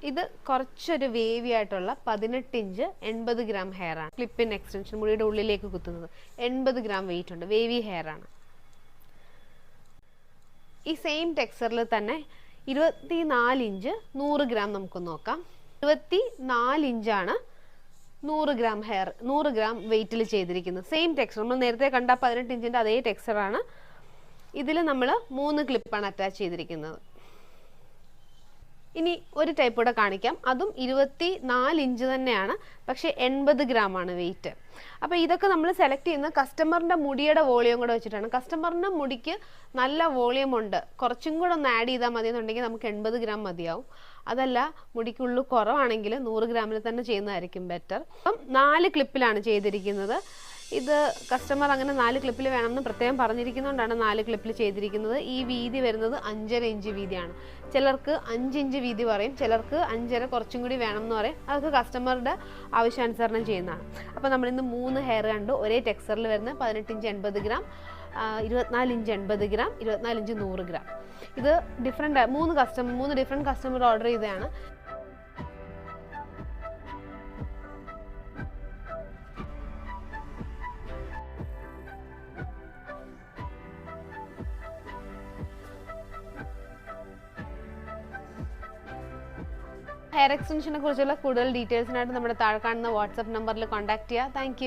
ഇത് കുറച്ചൊരു വേവി ആയിട്ടുള്ള 18 ഇഞ്ച് 80 ഗ്രാം ഹെയർ ആണ്. ക്ലിപ്പിൻ എക്സ്റ്റൻഷൻ മുടിയുടെ ഉള്ളിലേക്ക് കുത്തുന്നത്. 80 ഗ്രാം വെയിറ്റ് ഉണ്ട്. വേവി ഹെയർ ആണ്. ഈ സെയിം ടെക്സ്ചറിൽ തന്നെ 24 ഇഞ്ച് 100 ഗ്രാം നമുക്ക് നോക്കാം. 24 ഇഞ്ചാണ് 100 ഗ്രാം ഹെയർ 100 ഗ്രാം വെയിറ്റിൽ ചെയ്തിരിക്കുന്നത്. സെയിം ടെക്സ്ചർ നമ്മൾ നേരത്തെ കണ്ട 18 ഇഞ്ചിൻ്റെ അതേ ടെക്സ്ചറാണ്. ഇതിൽ നമ്മൾ 3 ക്ലിപ്പാണ് അറ്റാച്ച് ചെയ്തിരിക്കുന്നത്. ഇനി ഒരു ടൈപ്പ് കൂടെ കാണിക്കാം. അതും 24 ഇഞ്ച് തന്നെയാണ്, പക്ഷേ 80 ഗ്രാം ആണ് വെയിറ്റ്. അപ്പോൾ ഇതൊക്കെ നമ്മൾ സെലക്ട് ചെയ്യുന്ന കസ്റ്റമറിൻ്റെ മുടിയുടെ വോളിയം കൂടെ വെച്ചിട്ടാണ്. കസ്റ്റമറിൻ്റെ മുടിക്ക് നല്ല വോളിയം ഉണ്ട്, കുറച്ചും കൂടെ ഒന്ന് ആഡ് ചെയ്താൽ മതി എന്നുണ്ടെങ്കിൽ നമുക്ക് 80 ഗ്രാം മതിയാവും. അതല്ല മുടിക്കുള്ളിൽ കുറവാണെങ്കിൽ 100 ഗ്രാമിൽ തന്നെ ചെയ്യുന്നതായിരിക്കും ബെറ്റർ. അപ്പം 4 ക്ലിപ്പിലാണ് ചെയ്തിരിക്കുന്നത്. ഇത് കസ്റ്റമർ അങ്ങനെ 4 ക്ലിപ്പിൽ വേണമെന്ന് പ്രത്യേകം പറഞ്ഞിരിക്കുന്നതുകൊണ്ടാണ് 4 ക്ലിപ്പിൽ ചെയ്തിരിക്കുന്നത്. ഈ വീതി വരുന്നത് 5.5 ഇഞ്ച് വീതിയാണ്. ചിലർക്ക് 5 ഇഞ്ച് വീതി പറയും, ചിലർക്ക് 5.5 കുറച്ചും കൂടി വേണം എന്ന് പറയും. അതൊക്കെ കസ്റ്റമറുടെ ആവശ്യാനുസരണം ചെയ്യുന്നതാണ്. അപ്പോൾ നമ്മളിന്ന് 3 ഹെയർ കണ്ടു. ഒരേ ടെക്സ്ചറിൽ വരുന്ന 18 inch 80 gram, 24 inch 80 gram, 24 inch 100 gram. ഇത് ഡിഫറെൻ്റ് 3 ഡിഫറെൻറ്റ് കസ്റ്റമർ ഓർഡർ ചെയ്തതാണ്. ഹെയർ എക്സ്റ്റൻഷനെ കുറിച്ചുള്ള കൂടുതൽ ഡീറ്റെയിൽസിനായിട്ട് നമ്മുടെ താഴെ കാണുന്ന വാട്സപ്പ് നമ്പറിൽ കോൺടാക്ട് ചെയ്യുക. താങ്ക്